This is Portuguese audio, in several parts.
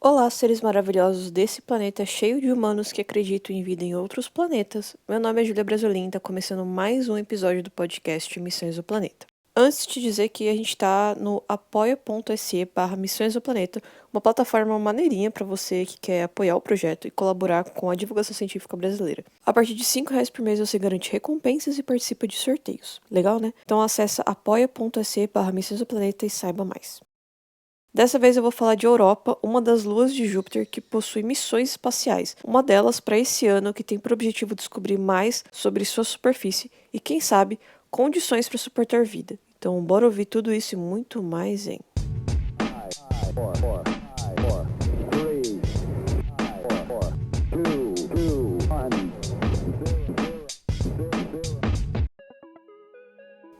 Olá, seres maravilhosos desse planeta cheio de humanos que acreditam em vida em outros planetas. Meu nome é Júlia Brasolin, tá começando mais um episódio do podcast Missões do Planeta. Antes de dizer que a gente tá no apoia.se/Missões do Planeta, uma plataforma maneirinha para você que quer apoiar o projeto e colaborar com a divulgação científica brasileira. A partir de R$ 5 por mês você garante recompensas e participa de sorteios. Legal, né? Então acessa apoia.se/Missões do Planeta e saiba mais. Dessa vez eu vou falar de Europa, uma das luas de Júpiter que possui missões espaciais. Uma delas para esse ano que tem por objetivo descobrir mais sobre sua superfície e, quem sabe, condições para suportar vida. Então, bora ouvir tudo isso e muito mais em.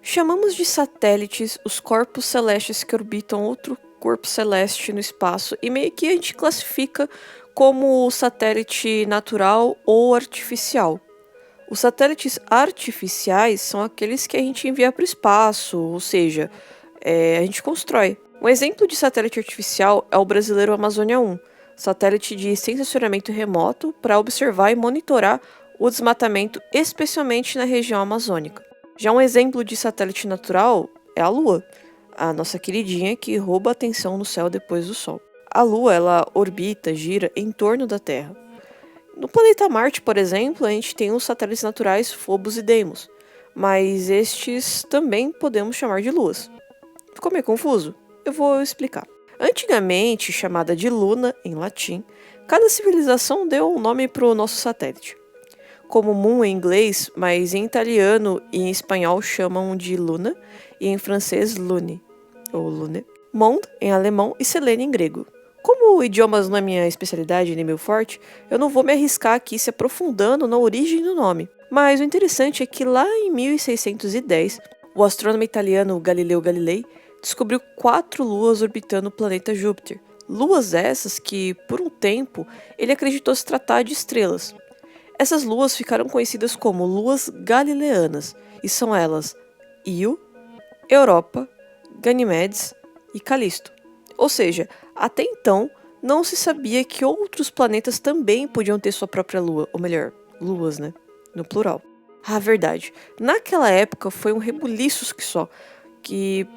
Chamamos de satélites os corpos celestes que orbitam outro corpo celeste no espaço e meio que a gente classifica como satélite natural ou artificial. Os satélites artificiais são aqueles que a gente envia para o espaço, ou seja, a gente constrói. Um exemplo de satélite artificial é o brasileiro Amazônia 1, satélite de sensoramento remoto para observar e monitorar o desmatamento, especialmente na região amazônica. Já um exemplo de satélite natural é a Lua, a nossa queridinha que rouba a atenção no céu depois do Sol. A Lua, ela orbita, gira em torno da Terra. No planeta Marte, por exemplo, a gente tem os satélites naturais Phobos e Deimos, mas estes também podemos chamar de luas. Ficou meio confuso? Eu vou explicar. Antigamente, chamada de Luna em latim, cada civilização deu um nome para o nosso satélite. Como Moon em inglês, mas em italiano e em espanhol chamam de Luna, e em francês Lune, ou Lune. Monde em alemão e Selene em grego. Como idiomas não é minha especialidade nem meu forte, eu não vou me arriscar aqui se aprofundando na origem do nome. Mas o interessante é que lá em 1610, o astrônomo italiano Galileu Galilei descobriu 4 luas orbitando o planeta Júpiter. Luas essas que, por um tempo, ele acreditou se tratar de estrelas. Essas luas ficaram conhecidas como luas galileanas, e são elas Io, Europa, Ganimedes e Calisto. Ou seja, até então não se sabia que outros planetas também podiam ter sua própria lua, ou melhor, luas, né? No plural. Ah, verdade. Naquela época foi um rebuliço que só,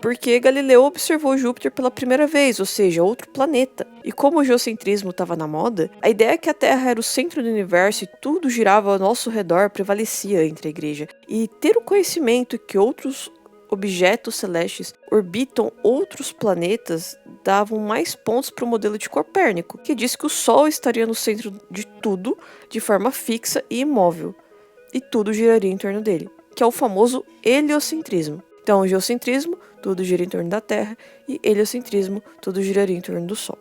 porque Galileu observou Júpiter pela primeira vez, ou seja, outro planeta. E como o geocentrismo estava na moda, a ideia que a Terra era o centro do universo e tudo girava ao nosso redor prevalecia entre a igreja. E ter o conhecimento que outros objetos celestes orbitam outros planetas davam mais pontos para o modelo de Copérnico, que disse que o Sol estaria no centro de tudo de forma fixa e imóvel, e tudo giraria em torno dele, que é o famoso heliocentrismo. Então, o geocentrismo, tudo gira em torno da Terra, e heliocentrismo, tudo giraria em torno do Sol.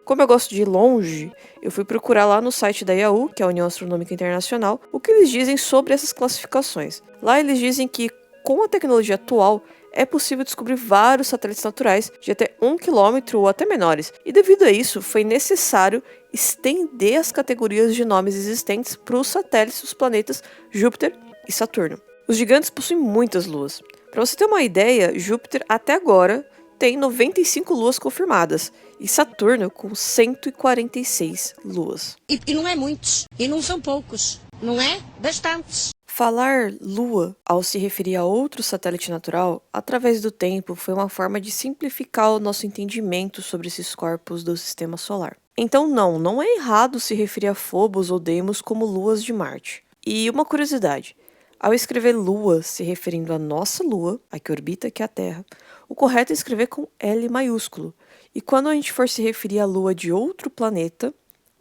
Como eu gosto de ir longe, eu fui procurar lá no site da IAU, que é a União Astronômica Internacional, o que eles dizem sobre essas classificações. Lá eles dizem que, com a tecnologia atual, é possível descobrir vários satélites naturais de até 1 quilômetro ou até menores, e devido a isso foi necessário estender as categorias de nomes existentes para os satélites dos planetas Júpiter e Saturno. Os gigantes possuem muitas luas. Para você ter uma ideia, Júpiter até agora tem 95 luas confirmadas e Saturno com 146 luas. E não é muitos, e não são poucos, não é? Bastantes. Falar lua ao se referir a outro satélite natural, através do tempo, foi uma forma de simplificar o nosso entendimento sobre esses corpos do sistema solar. Então não é errado se referir a Phobos ou Deimos como luas de Marte. E uma curiosidade, ao escrever lua se referindo à nossa lua, a que orbita aqui a Terra, o correto é escrever com L maiúsculo. E quando a gente for se referir à lua de outro planeta,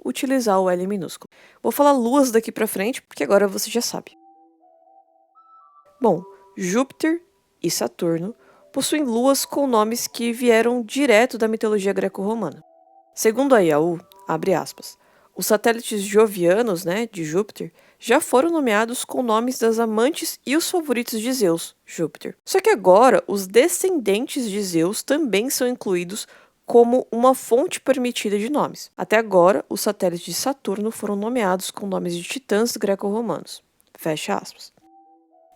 utilizar o L minúsculo. Vou falar luas daqui pra frente, porque agora você já sabe. Bom, Júpiter e Saturno possuem luas com nomes que vieram direto da mitologia greco-romana. Segundo a IAU, abre aspas, os satélites jovianos, de Júpiter, já foram nomeados com nomes das amantes e os favoritos de Zeus, Júpiter. Só que agora, os descendentes de Zeus também são incluídos como uma fonte permitida de nomes. Até agora, os satélites de Saturno foram nomeados com nomes de titãs greco-romanos. Fecha aspas.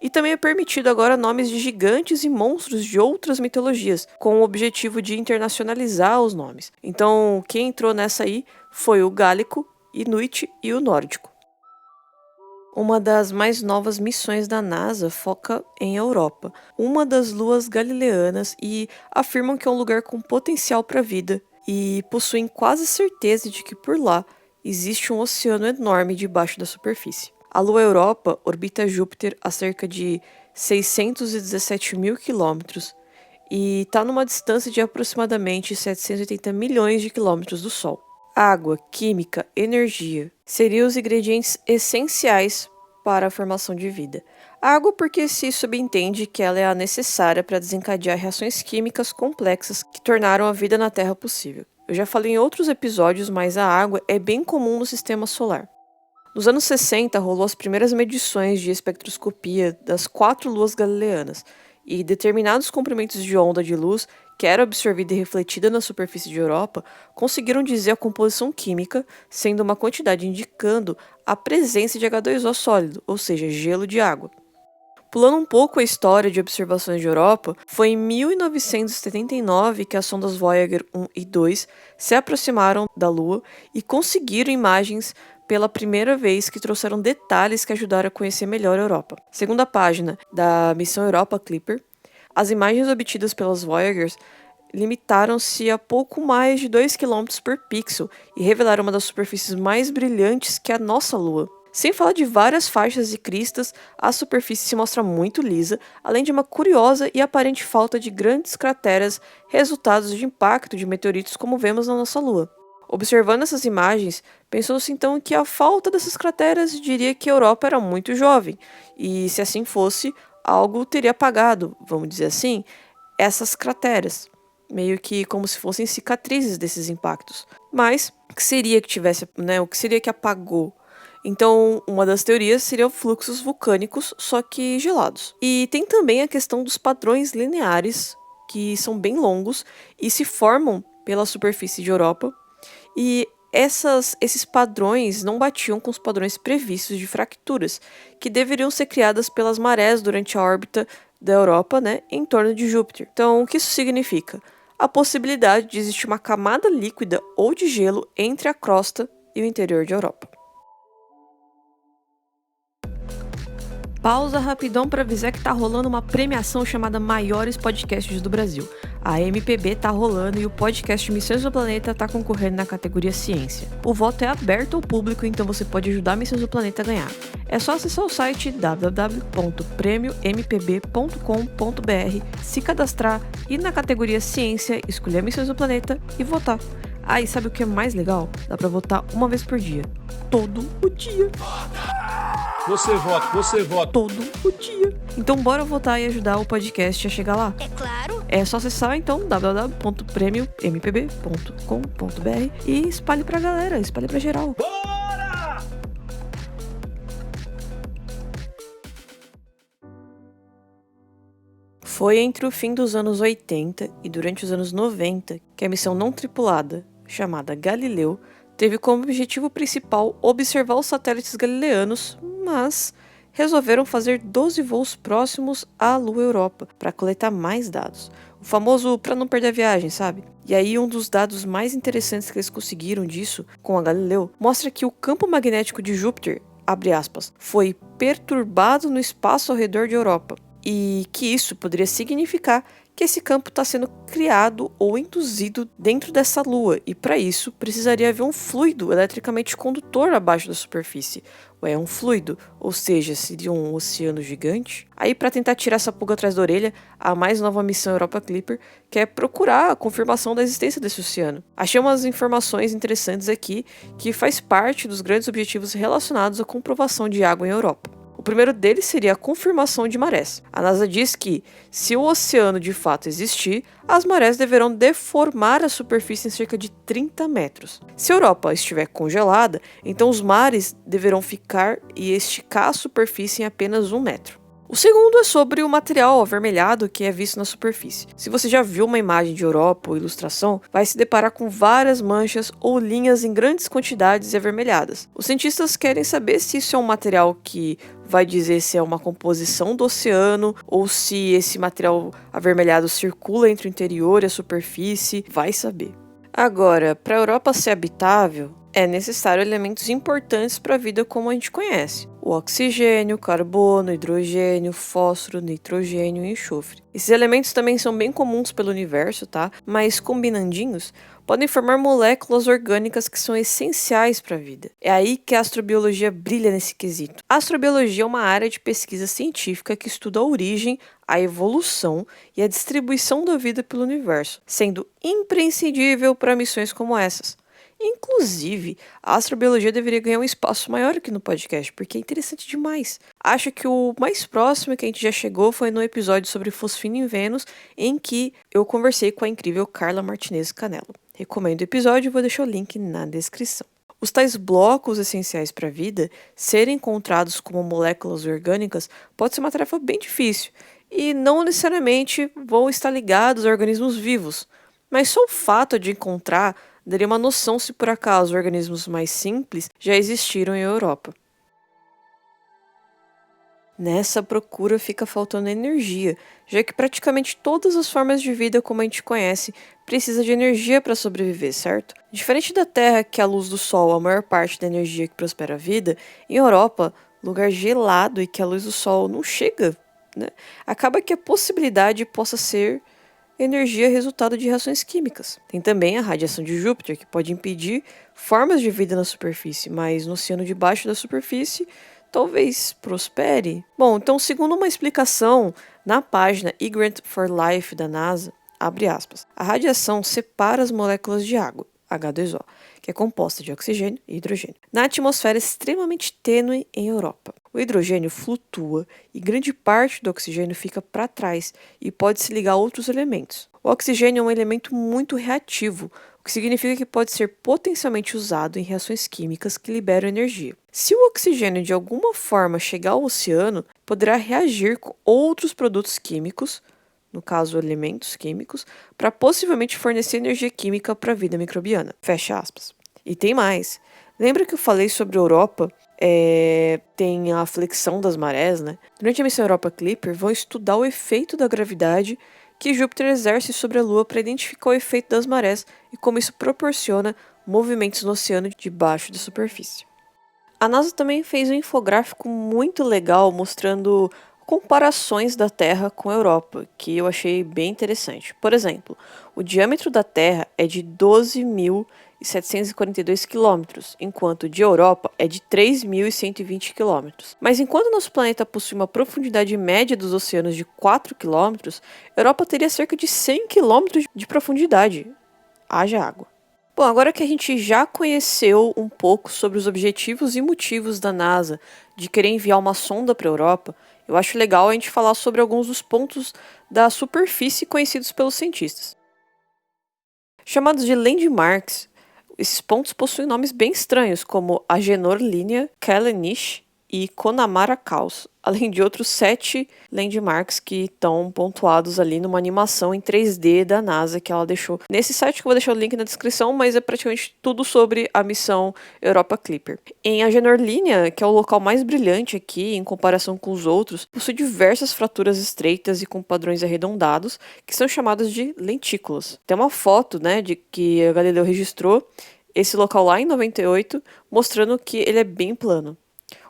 E também é permitido agora nomes de gigantes e monstros de outras mitologias, com o objetivo de internacionalizar os nomes. Então, quem entrou nessa aí foi o gálico, inuit e o nórdico. Uma das mais novas missões da NASA foca em Europa, uma das luas galileanas, e afirmam que é um lugar com potencial para a vida, e possuem quase certeza de que por lá existe um oceano enorme debaixo da superfície. A lua Europa orbita Júpiter a cerca de 617 mil quilômetros e está numa distância de aproximadamente 780 milhões de quilômetros do Sol. Água, química, energia seriam os ingredientes essenciais para a formação de vida. Água porque se subentende que ela é a necessária para desencadear reações químicas complexas que tornaram a vida na Terra possível. Eu já falei em outros episódios, mas a água é bem comum no sistema solar. Nos anos 60, rolou as primeiras medições de espectroscopia das 4 luas galileanas, e determinados comprimentos de onda de luz que era absorvida e refletida na superfície de Europa conseguiram dizer a composição química, sendo uma quantidade indicando a presença de H2O sólido, ou seja, gelo de água. Pulando um pouco a história de observações de Europa, foi em 1979 que as sondas Voyager 1 e 2 se aproximaram da Lua e conseguiram imagens pela primeira vez que trouxeram detalhes que ajudaram a conhecer melhor a Europa. Segundo a página da missão Europa Clipper, as imagens obtidas pelas Voyagers limitaram-se a pouco mais de 2 km por pixel e revelaram uma das superfícies mais brilhantes que a nossa Lua. Sem falar de várias faixas e cristas, a superfície se mostra muito lisa, além de uma curiosa e aparente falta de grandes crateras resultados de impacto de meteoritos como vemos na nossa Lua. Observando essas imagens, pensou-se então que a falta dessas crateras diria que a Europa era muito jovem, e se assim fosse, algo teria apagado, vamos dizer assim, essas crateras, meio que como se fossem cicatrizes desses impactos. Mas o que seria que tivesse, o que seria que apagou? Então, uma das teorias seriam fluxos vulcânicos, só que gelados. E tem também a questão dos padrões lineares, que são bem longos e se formam pela superfície de Europa. E esses padrões não batiam com os padrões previstos de fracturas, que deveriam ser criadas pelas marés durante a órbita da Europa, em torno de Júpiter. Então, o que isso significa? A possibilidade de existir uma camada líquida ou de gelo entre a crosta e o interior de Europa. Pausa rapidão para avisar que tá rolando uma premiação chamada Maiores Podcasts do Brasil. A MPB tá rolando e o podcast Missões do Planeta tá concorrendo na categoria Ciência. O voto é aberto ao público, então você pode ajudar Missões do Planeta a ganhar. É só acessar o site www.premiompb.com.br, se cadastrar, ir na categoria Ciência, escolher Missões do Planeta e votar. Ah, e sabe o que é mais legal? Dá pra votar uma vez por dia. Todo o dia. Você vota. Todo o dia. Então bora votar e ajudar o podcast a chegar lá. É claro. É só acessar então www.premiompb.com.br e espalhe pra galera, espalhe pra geral. Bora! Foi entre o fim dos anos 80 e durante os anos 90 que a missão não tripulada, chamada Galileu, teve como objetivo principal observar os satélites galileanos, mas resolveram fazer 12 voos próximos à Lua Europa para coletar mais dados. O famoso para não perder a viagem, sabe? E aí um dos dados mais interessantes que eles conseguiram disso com a Galileu mostra que o campo magnético de Júpiter, abre aspas, foi perturbado no espaço ao redor de Europa. E que isso poderia significar que esse campo está sendo criado ou induzido dentro dessa lua, e para isso precisaria haver um fluido eletricamente condutor abaixo da superfície. É um fluido, ou seja, seria um oceano gigante. Aí, para tentar tirar essa pulga atrás da orelha, a mais nova missão Europa Clipper quer procurar a confirmação da existência desse oceano. Achei umas informações interessantes aqui que faz parte dos grandes objetivos relacionados à comprovação de água em Europa. O primeiro deles seria a confirmação de marés. A NASA diz que, se o oceano de fato existir, as marés deverão deformar a superfície em cerca de 30 metros. Se a Europa estiver congelada, então os mares deverão ficar e esticar a superfície em apenas 1 metro. O segundo é sobre o material avermelhado que é visto na superfície. Se você já viu uma imagem de Europa ou ilustração, vai se deparar com várias manchas ou linhas em grandes quantidades e avermelhadas. Os cientistas querem saber se isso é um material que vai dizer se é uma composição do oceano ou se esse material avermelhado circula entre o interior e a superfície, vai saber. Agora, para a Europa ser habitável, é necessário elementos importantes para a vida como a gente conhece. O oxigênio, carbono, hidrogênio, fósforo, nitrogênio e enxofre. Esses elementos também são bem comuns pelo universo, tá? Mas combinandinhos, podem formar moléculas orgânicas que são essenciais para a vida. É aí que a astrobiologia brilha nesse quesito. A astrobiologia é uma área de pesquisa científica que estuda a origem, a evolução e a distribuição da vida pelo universo, sendo imprescindível para missões como essas. Inclusive, a astrobiologia deveria ganhar um espaço maior aqui no podcast, porque é interessante demais. Acho que o mais próximo que a gente já chegou foi no episódio sobre fosfina em Vênus, em que eu conversei com a incrível Carla Martinez Canello. Recomendo o episódio e vou deixar o link na descrição. Os tais blocos essenciais para a vida serem encontrados como moléculas orgânicas pode ser uma tarefa bem difícil, e não necessariamente vão estar ligados a organismos vivos, mas só o fato de encontrar daria uma noção se por acaso organismos mais simples já existiram em Europa. Nessa procura fica faltando energia, já que praticamente todas as formas de vida como a gente conhece precisa de energia para sobreviver, certo? Diferente da Terra, que a luz do Sol é a maior parte da energia que prospera a vida, em Europa, lugar gelado e que a luz do Sol não chega, né? Acaba que a possibilidade possa ser energia resultado de reações químicas. Tem também a radiação de Júpiter, que pode impedir formas de vida na superfície, mas no oceano debaixo da superfície talvez prospere. Bom, então segundo uma explicação na página E-Grant for Life da NASA, abre aspas, a radiação separa as moléculas de água, H2O, que é composta de oxigênio e hidrogênio, na atmosfera extremamente tênue em Europa. O hidrogênio flutua e grande parte do oxigênio fica para trás e pode se ligar a outros elementos. O oxigênio é um elemento muito reativo, o que significa que pode ser potencialmente usado em reações químicas que liberam energia. Se o oxigênio de alguma forma chegar ao oceano, poderá reagir com outros produtos químicos, no caso elementos químicos, para possivelmente fornecer energia química para a vida microbiana. Fecha aspas. E tem mais. Lembra que eu falei sobre a Europa? Tem a flexão das marés, né? Durante a missão Europa Clipper, vão estudar o efeito da gravidade que Júpiter exerce sobre a Lua para identificar o efeito das marés e como isso proporciona movimentos no oceano debaixo da superfície. A NASA também fez um infográfico muito legal mostrando comparações da Terra com a Europa, que eu achei bem interessante. Por exemplo, o diâmetro da Terra é de 12.742 km, enquanto o de Europa é de 3.120 km. Mas enquanto nosso planeta possui uma profundidade média dos oceanos de 4 km, a Europa teria cerca de 100 km de profundidade. Haja água. Bom, agora que a gente já conheceu um pouco sobre os objetivos e motivos da NASA de querer enviar uma sonda para a Europa, eu acho legal a gente falar sobre alguns dos pontos da superfície conhecidos pelos cientistas. Chamados de landmarks, esses pontos possuem nomes bem estranhos, como Agenor Linea, Kallanish e Connemara Caos, além de outros 7 landmarks que estão pontuados ali numa animação em 3D da NASA que ela deixou nesse site, que eu vou deixar o link na descrição, mas é praticamente tudo sobre a missão Europa Clipper. Em Agenor Linea, que é o local mais brilhante aqui em comparação com os outros, possui diversas fraturas estreitas e com padrões arredondados, que são chamadas de lentículas. Tem uma foto, né, de que a Galileu registrou esse local lá em 98, mostrando que ele é bem plano.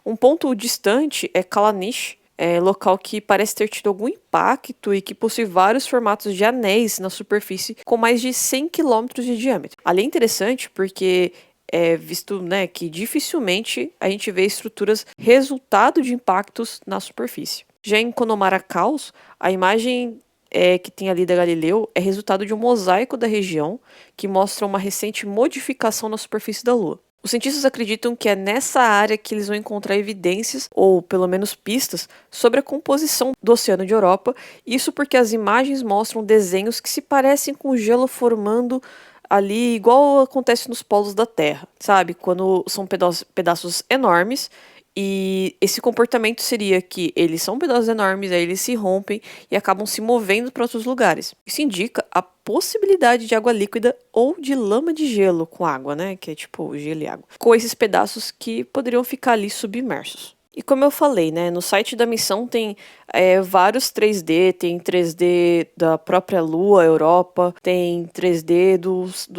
Um ponto distante é Kallanish, local que parece ter tido algum impacto e que possui vários formatos de anéis na superfície com mais de 100 km de diâmetro. Ali é interessante porque é visto, né, que dificilmente a gente vê estruturas resultado de impactos na superfície. Já em Connemara Caos, a imagem que tem ali da Galileu é resultado de um mosaico da região que mostra uma recente modificação na superfície da Lua. Os cientistas acreditam que é nessa área que eles vão encontrar evidências, ou pelo menos pistas, sobre a composição do Oceano de Europa, isso porque as imagens mostram desenhos que se parecem com o gelo formando ali, igual acontece nos polos da Terra, sabe? Quando são pedaços enormes E esse comportamento seria que eles são pedaços enormes, aí eles se rompem e acabam se movendo para outros lugares. Isso indica a possibilidade de água líquida ou de lama de gelo com água, né? Que é tipo gelo e água. Com esses pedaços que poderiam ficar ali submersos. E como eu falei, né, no site da missão tem vários 3D, tem 3D da própria Lua, Europa, tem 3D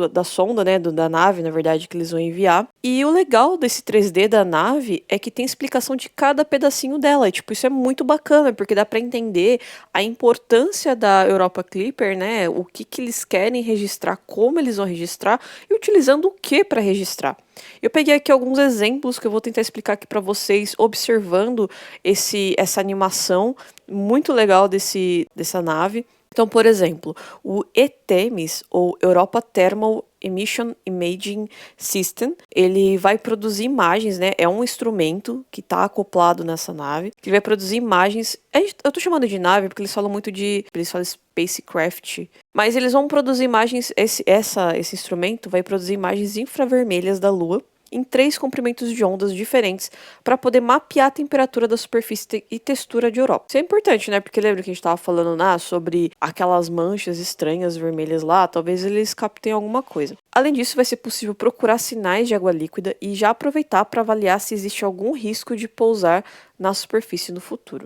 da sonda, né, da nave, na verdade, que eles vão enviar. E o legal desse 3D da nave é que tem explicação de cada pedacinho dela, e tipo, isso é muito bacana, porque dá para entender a importância da Europa Clipper, né, o que eles querem registrar, como eles vão registrar, e utilizando o que para registrar. Eu peguei aqui alguns exemplos que eu vou tentar explicar aqui para vocês, observando essa animação muito legal dessa nave. Então, por exemplo, o ETEMIS, ou Europa Thermal Emission Imaging System, ele vai produzir imagens, né? É um instrumento que está acoplado nessa nave, que vai produzir imagens. Eu tô chamando de nave porque eles falam muito eles falam spacecraft, mas eles vão produzir imagens. Esse instrumento vai produzir imagens infravermelhas da Lua em 3 comprimentos de ondas diferentes para poder mapear a temperatura da superfície e textura de Europa. Isso é importante, né? Porque lembra que a gente estava falando sobre aquelas manchas estranhas vermelhas lá? Talvez eles captem alguma coisa. Além disso, vai ser possível procurar sinais de água líquida e já aproveitar para avaliar se existe algum risco de pousar na superfície no futuro.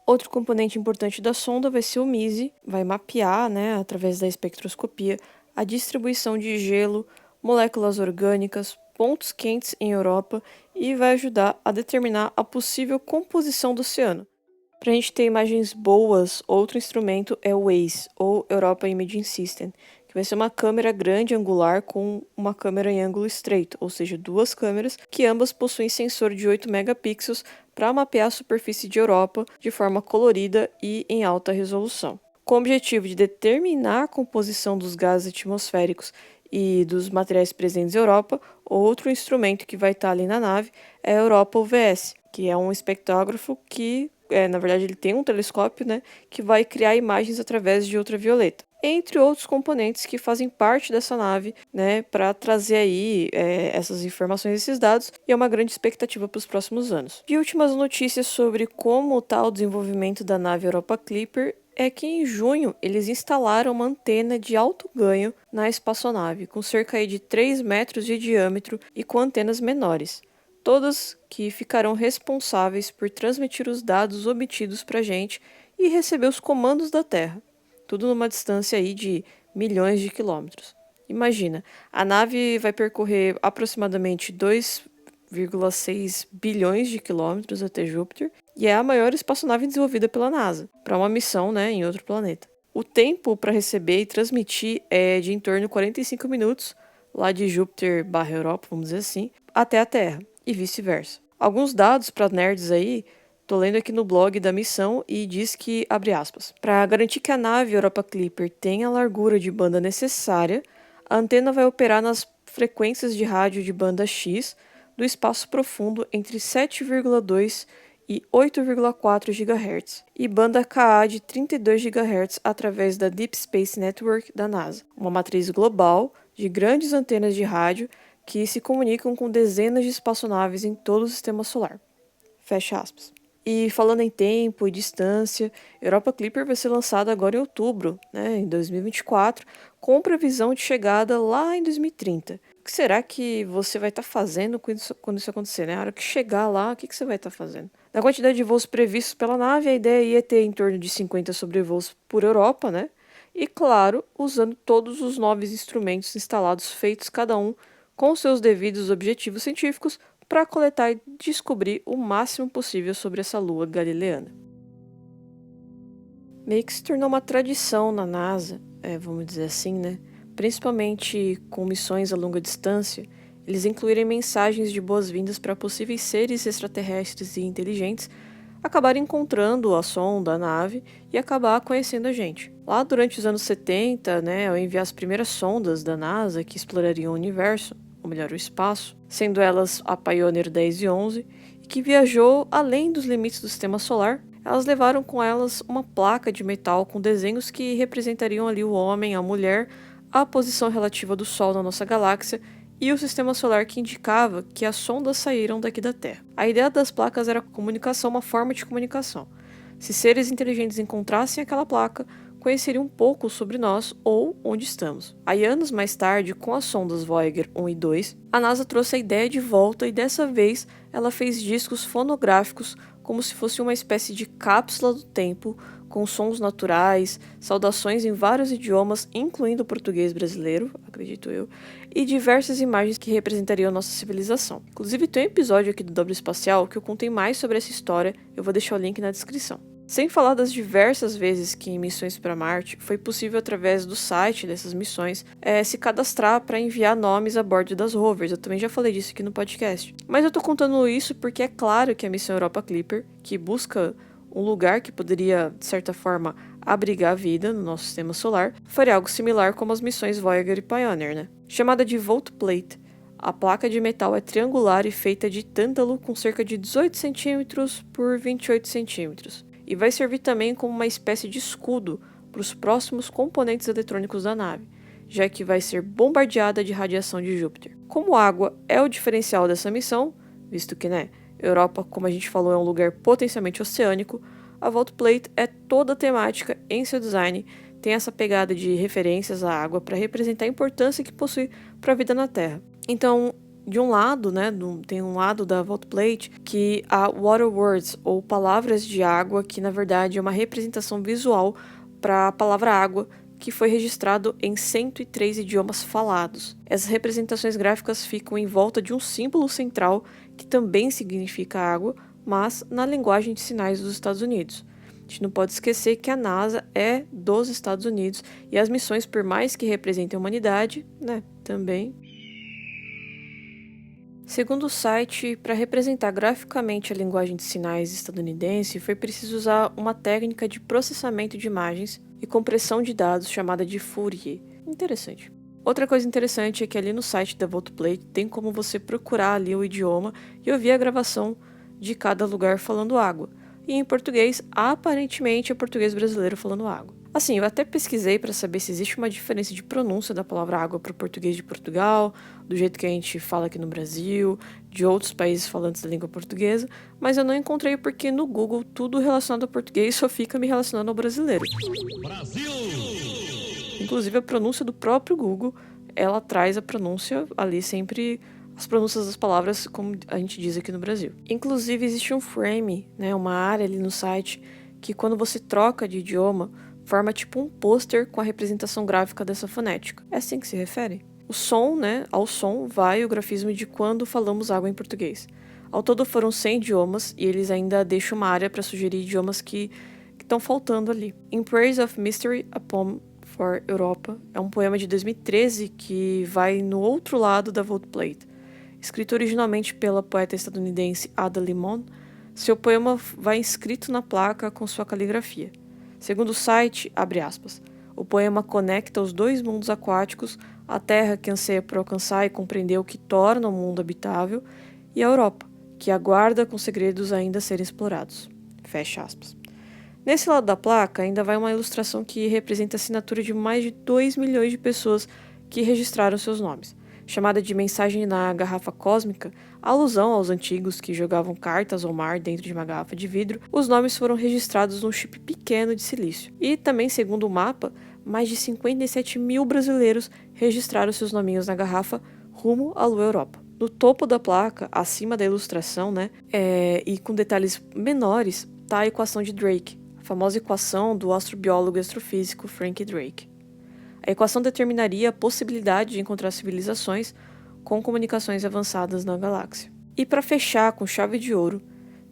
Outro componente importante da sonda vai ser o MISI, vai mapear, né, através da espectroscopia, a distribuição de gelo, moléculas orgânicas, pontos quentes em Europa e vai ajudar a determinar a possível composição do oceano. Para a gente ter imagens boas, outro instrumento é o WAIS, ou Europa Imaging System, que vai ser uma câmera grande angular com uma câmera em ângulo estreito, ou seja, 2 câmeras que ambas possuem sensor de 8 megapixels para mapear a superfície de Europa de forma colorida e em alta resolução. Com o objetivo de determinar a composição dos gases atmosféricos e dos materiais presentes em Europa, outro instrumento que vai estar ali na nave é a Europa UVS, que é um espectrógrafo que, na verdade, ele tem um telescópio, né, que vai criar imagens através de ultravioleta. Entre outros componentes que fazem parte dessa nave, né, para trazer aí essas informações, esses dados, e é uma grande expectativa para os próximos anos. E últimas notícias sobre como está o desenvolvimento da nave Europa Clipper é que em junho eles instalaram uma antena de alto ganho na espaçonave, com cerca de 3 metros de diâmetro e com antenas menores, todas que ficarão responsáveis por transmitir os dados obtidos para a gente e receber os comandos da Terra, tudo numa distância aí de milhões de quilômetros. Imagina, a nave vai percorrer aproximadamente 2,6 bilhões de quilômetros até Júpiter e é a maior espaçonave desenvolvida pela NASA para uma missão, né, em outro planeta. O tempo para receber e transmitir é de em torno de 45 minutos, lá de Júpiter/Europa, vamos dizer assim, até a Terra e vice-versa. Alguns dados para nerds aí, tô lendo aqui no blog da missão e diz que, abre aspas, para garantir que a nave Europa Clipper tenha a largura de banda necessária, a antena vai operar nas frequências de rádio de banda X do espaço profundo entre 7,2 e 8,4 GHz e banda Ka de 32 GHz através da Deep Space Network da NASA, uma matriz global de grandes antenas de rádio que se comunicam com dezenas de espaçonaves em todo o sistema solar. Fecha aspas. E falando em tempo e distância, Europa Clipper vai ser lançada agora em outubro, né, em 2024, com previsão de chegada lá em 2030. O que será que você vai estar fazendo quando isso acontecer, né? Na hora que chegar lá, o que você vai estar fazendo? Na quantidade de voos previstos pela nave, a ideia ia ter em torno de 50 sobrevoos por Europa, né? E, claro, usando todos os novos instrumentos instalados, feitos cada um com seus devidos objetivos científicos, para coletar e descobrir o máximo possível sobre essa lua galileana. Meio que se tornou uma tradição na NASA, vamos dizer assim, né? Principalmente com missões a longa distância, eles incluírem mensagens de boas-vindas para possíveis seres extraterrestres e inteligentes acabarem encontrando a sonda, a nave, e acabar conhecendo a gente. Lá durante os anos 70, né, ao enviar as primeiras sondas da NASA que explorariam o universo, ou melhor, o espaço, sendo elas a Pioneer 10 e 11, e que viajou além dos limites do sistema solar, elas levaram com elas uma placa de metal com desenhos que representariam ali o homem, a mulher, a posição relativa do Sol na nossa galáxia e o sistema solar que indicava que as sondas saíram daqui da Terra. A ideia das placas era a comunicação, uma forma de comunicação. Se seres inteligentes encontrassem aquela placa, conheceriam um pouco sobre nós ou onde estamos. Aí, anos mais tarde, com as sondas Voyager 1 e 2, a NASA trouxe a ideia de volta e dessa vez ela fez discos fonográficos como se fosse uma espécie de cápsula do tempo, com sons naturais, saudações em vários idiomas, incluindo o português brasileiro, acredito eu, e diversas imagens que representariam a nossa civilização. Inclusive tem um episódio aqui do Dobro Espacial que eu contei mais sobre essa história, eu vou deixar o link na descrição. Sem falar das diversas vezes que em missões para Marte foi possível, através do site dessas missões, se cadastrar para enviar nomes a bordo das rovers. Eu também já falei disso aqui no podcast. Mas eu tô contando isso porque é claro que a missão Europa Clipper, que busca um lugar que poderia, de certa forma, abrigar a vida no nosso sistema solar, faria algo similar como as missões Voyager e Pioneer, né? Chamada de Volt Plate, a placa de metal é triangular e feita de tântalo com cerca de 18 cm por 28 cm. E vai servir também como uma espécie de escudo para os próximos componentes eletrônicos da nave, já que vai ser bombardeada de radiação de Júpiter. Como água é o diferencial dessa missão, visto que, Europa, como a gente falou, é um lugar potencialmente oceânico, a Volt Plate é toda temática em seu design, tem essa pegada de referências à água para representar a importância que possui para a vida na Terra. Então, de um lado, tem um lado da Volt Plate que há water words, ou palavras de água, que na verdade é uma representação visual para a palavra água, que foi registrado em 103 idiomas falados. Essas representações gráficas ficam em volta de um símbolo central, que também significa água, mas na linguagem de sinais dos Estados Unidos. A gente não pode esquecer que a NASA é dos Estados Unidos, e as missões, por mais que representem a humanidade, também. Segundo o site, para representar graficamente a linguagem de sinais estadunidense, foi preciso usar uma técnica de processamento de imagens e compressão de dados chamada de Fourier. Interessante. Outra coisa interessante é que ali no site da Volt Plate tem como você procurar ali o idioma e ouvir a gravação de cada lugar falando água. E em português, aparentemente é português brasileiro falando água. Assim, eu até pesquisei para saber se existe uma diferença de pronúncia da palavra água para o português de Portugal, do jeito que a gente fala aqui no Brasil, de outros países falantes da língua portuguesa, mas eu não encontrei porque no Google tudo relacionado ao português só fica me relacionando ao brasileiro. Brasil! Inclusive a pronúncia do próprio Google, ela traz a pronúncia ali sempre, as pronúncias das palavras como a gente diz aqui no Brasil. Inclusive existe um frame, uma área ali no site, que quando você troca de idioma, forma tipo um pôster com a representação gráfica dessa fonética. É assim que se refere. O som, ao som vai o grafismo de quando falamos água em português. Ao todo foram 100 idiomas e eles ainda deixam uma área para sugerir idiomas que estão faltando ali. In Praise of Mystery, a Poem for Europa é um poema de 2013 que vai no outro lado da Volt Plate. Escrito originalmente pela poeta estadunidense Ada Limon, seu poema vai inscrito na placa com sua caligrafia. Segundo o site, abre aspas, o poema conecta os dois mundos aquáticos, a Terra que anseia por alcançar e compreender o que torna o mundo habitável, e a Europa, que aguarda com segredos ainda a serem explorados. Fecha aspas. Nesse lado da placa ainda vai uma ilustração que representa a assinatura de mais de 2 milhões de pessoas que registraram seus nomes. Chamada de Mensagem na Garrafa Cósmica, alusão aos antigos que jogavam cartas ao mar dentro de uma garrafa de vidro, os nomes foram registrados num chip pequeno de silício. E também, segundo o mapa, mais de 57 mil brasileiros registraram seus nominhos na garrafa rumo à Lua Europa. No topo da placa, acima da ilustração, e com detalhes menores, está a equação de Drake, a famosa equação do astrobiólogo e astrofísico Frank Drake. A equação determinaria a possibilidade de encontrar civilizações com comunicações avançadas na galáxia. E para fechar com chave de ouro,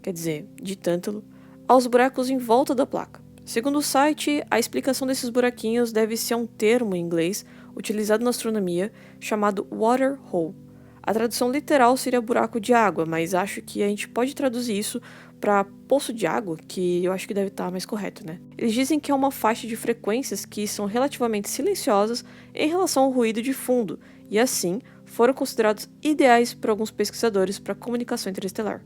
quer dizer, de tântalo, aos buracos em volta da placa. Segundo o site, a explicação desses buraquinhos deve ser um termo em inglês utilizado na astronomia chamado water hole. A tradução literal seria buraco de água, mas acho que a gente pode traduzir isso para poço de água, que eu acho que deve estar mais correto, Eles dizem que é uma faixa de frequências que são relativamente silenciosas em relação ao ruído de fundo, e assim foram considerados ideais por alguns pesquisadores para comunicação interestelar.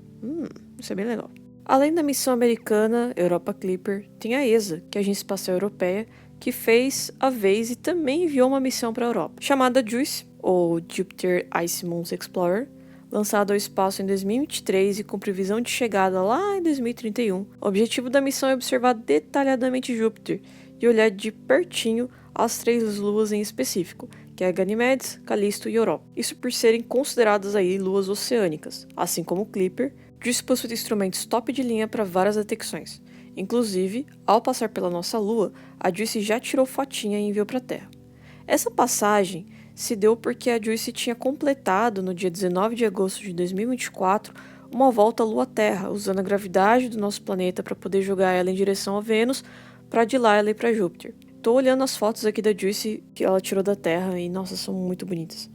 Isso é bem legal. Além da missão americana Europa Clipper, tem a ESA, que é a Agência Espacial Europeia, que fez a vez e também enviou uma missão para a Europa, chamada JUICE, ou Jupiter Ice Moons Explorer, lançado ao espaço em 2023 e com previsão de chegada lá em 2031. O objetivo da missão é observar detalhadamente Júpiter e olhar de pertinho as 3 luas em específico, que é Ganymedes, Callisto e Europa. Isso por serem consideradas aí luas oceânicas, assim como Clipper. JUICE possui instrumentos top de linha para várias detecções. Inclusive, ao passar pela nossa lua, a JUICE já tirou fotinha e enviou para a Terra. Essa passagem se deu porque a JUICE tinha completado, no dia 19 de agosto de 2024, uma volta à Lua-Terra, usando a gravidade do nosso planeta para poder jogar ela em direção a Vênus, para de lá ela ir para Júpiter. Tô olhando as fotos aqui da JUICE que ela tirou da Terra e, nossa, são muito bonitas.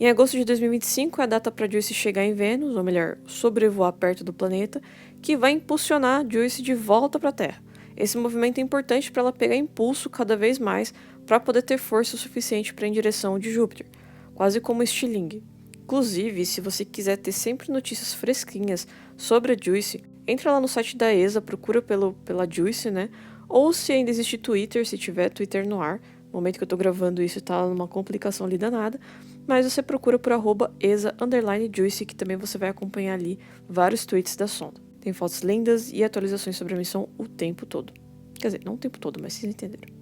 Em agosto de 2025 é a data para a JUICE chegar em Vênus, ou melhor, sobrevoar perto do planeta, que vai impulsionar a JUICE de volta para a Terra. Esse movimento é importante para ela pegar impulso cada vez mais para poder ter força o suficiente para ir em direção de Júpiter, quase como estilingue. Inclusive, se você quiser ter sempre notícias fresquinhas sobre a JUICE, entra lá no site da ESA, procura pela JUICE, né? Ou se ainda existe Twitter, se tiver Twitter no ar. No momento que eu tô gravando isso tá numa complicação ali danada, mas você procura por @ESA_JUICE, que também você vai acompanhar ali vários tweets da sonda. Tem fotos lindas e atualizações sobre a missão o tempo todo. Quer dizer, não o tempo todo, mas vocês entenderam.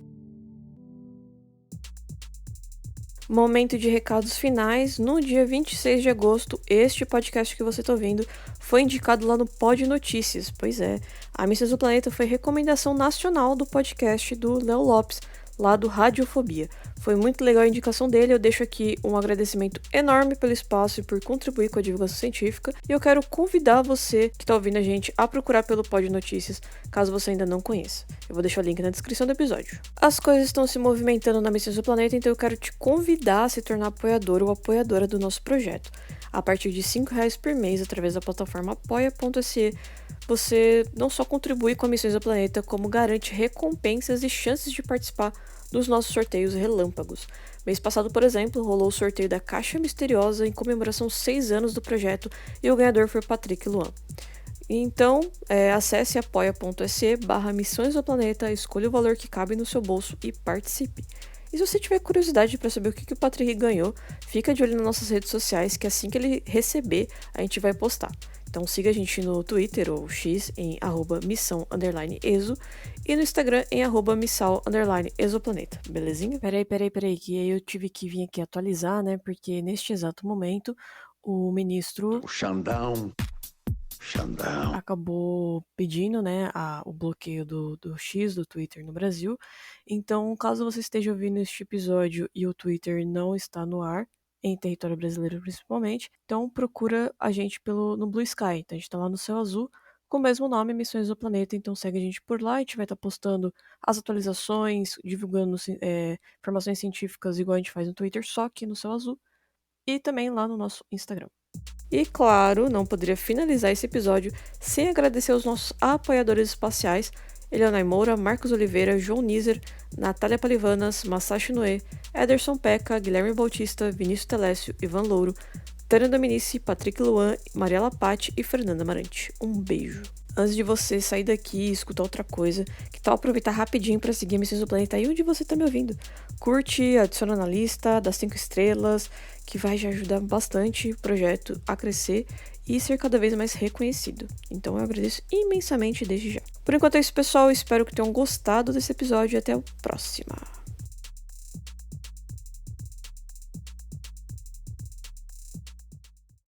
Momento de recados finais. No dia 26 de agosto, este podcast que você está ouvindo foi indicado lá no Pod Notícias. Pois é, a Missões do Planeta foi recomendação nacional do podcast do Léo Lopes, lá do Radiofobia. Foi muito legal a indicação dele, eu deixo aqui um agradecimento enorme pelo espaço e por contribuir com a divulgação científica, e eu quero convidar você que está ouvindo a gente a procurar pelo Pod Notícias, caso você ainda não conheça. Eu vou deixar o link na descrição do episódio. As coisas estão se movimentando na Missões do Planeta, então eu quero te convidar a se tornar apoiador ou apoiadora do nosso projeto. A partir de R$5 por mês, através da plataforma apoia.se, você não só contribui com a Missões do Planeta, como garante recompensas e chances de participar dos nossos sorteios relâmpagos. Mês passado, por exemplo, rolou o sorteio da Caixa Misteriosa em comemoração 6 anos do projeto e o ganhador foi o Patrick Luan. Então, acesse apoia.se/Missões do Planeta, escolha o valor que cabe no seu bolso e participe. E se você tiver curiosidade para saber o que o Patrick ganhou, fica de olho nas nossas redes sociais, que assim que ele receber, a gente vai postar. Então siga a gente no Twitter ou X em @missão_exo e no Instagram em @missal_exoplaneta, belezinha? Peraí, que aí eu tive que vir aqui atualizar, né? Porque neste exato momento o ministro... O Xandão. acabou pedindo, né, o bloqueio do X, do Twitter no Brasil. Então, caso você esteja ouvindo este episódio e o Twitter não está no ar, em território brasileiro principalmente, então procura a gente no Blue Sky. Então a gente tá lá no Céu Azul, com o mesmo nome, Missões do Planeta, então segue a gente por lá, a gente vai estar postando as atualizações, divulgando informações científicas igual a gente faz no Twitter, só que no Céu Azul, e também lá no nosso Instagram. E claro, não poderia finalizar esse episódio sem agradecer aos nossos apoiadores espaciais, Eleonai Moura, Marcos Oliveira, João Nizer, Natália Palivanas, Masashi Noé, Ederson Peca, Guilherme Bautista, Vinícius Telécio, Ivan Louro, Tânia Dominici, Patrick Luan, Mariela Patti e Fernanda Amarante. Um beijo. Antes de você sair daqui e escutar outra coisa, que tal aproveitar rapidinho para seguir a Missões do Planeta aí onde você tá me ouvindo? Curte, adiciona na lista, dá 5 estrelas, que vai já ajudar bastante o projeto a crescer e ser cada vez mais reconhecido. Então eu agradeço imensamente desde já. Por enquanto é isso, pessoal. Espero que tenham gostado desse episódio e até a próxima.